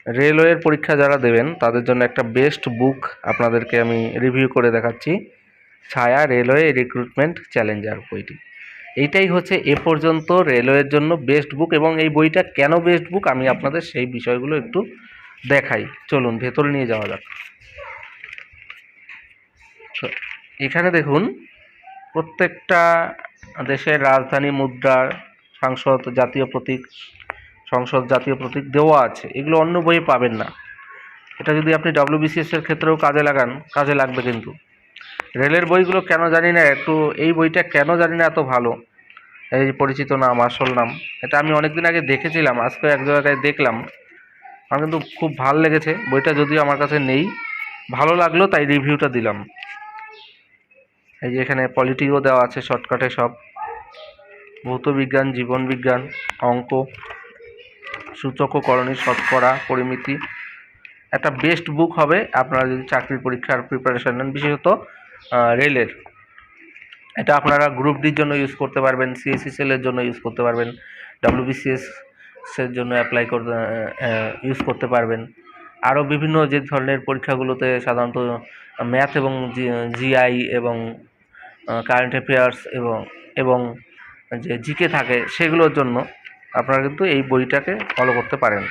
রেলওয়ের পরীক্ষা যারা দেবেন তাদের জন্য একটা বেস্ট বুক আপনাদেরকে আমি রিভিউ করে দেখাচ্ছি, ছায়া রেলওয়ে রিক্রুটমেন্ট চ্যালেঞ্জার বইটি। এইটাই হচ্ছে এ পর্যন্ত রেলওয়ের জন্য বেস্ট বুক, এবং এই বইটা কেন বেস্ট বুক আমি আপনাদের সেই বিষয়গুলো একটু দেখাই। চলুন ভেতরে নিয়ে যাওয়া যাক। তো এখানে দেখুন, প্রত্যেকটা দেশের রাজধানী, মুদ্রা, সংসদ, জাতীয় প্রতীক, সংসদ জাতীয় প্রতীক দেওয়া আছে। এগুলো অন্য বইয়ে পাবেন না। এটা যদি আপনি WBCS এর ক্ষেত্রেও কাজে লাগান, কাজে লাগবে। কিন্তু রেলের বইগুলো কেন জানি না, একটু এই বইটা কেন জানি না এত ভালো। এই যে পরিচিত নাম, আসল নাম, এটা আমি অনেকদিন আগে দেখেছিলাম, আজকে এক জায়গায় দেখলাম। আমার কিন্তু খুব ভালো লেগেছে বইটা, যদিও আমার কাছে নেই, ভালো লাগলো তাই রিভিউটা দিলাম। এই যে এখানে পলিটিও দেওয়া আছে শর্টকাটে সব, ভৌতবিজ্ঞান, জীবনবিজ্ঞান, অঙ্ক, সূচক ও করণী, শতকরা, পরিমিতি। একটা বেস্ট বুক হবে আপনারা যদি চাকরির পরীক্ষার প্রিপারেশন নেন, বিশেষত রেলের। এটা আপনারা গ্রুপ ডির জন্য ইউজ করতে পারবেন, CSSL এর জন্য ইউজ করতে পারবেন, WBCS এর জন্য ইউজ করতে পারবেন। আরও বিভিন্ন যে ধরনের পরীক্ষাগুলোতে সাধারণত ম্যাথ এবং GI এবং কারেন্ট অ্যাফেয়ার্স এবং যে জিকে থাকে, সেগুলোর জন্য আপনারা কিন্তু এই বইটাকে ফলো করতে পারেন।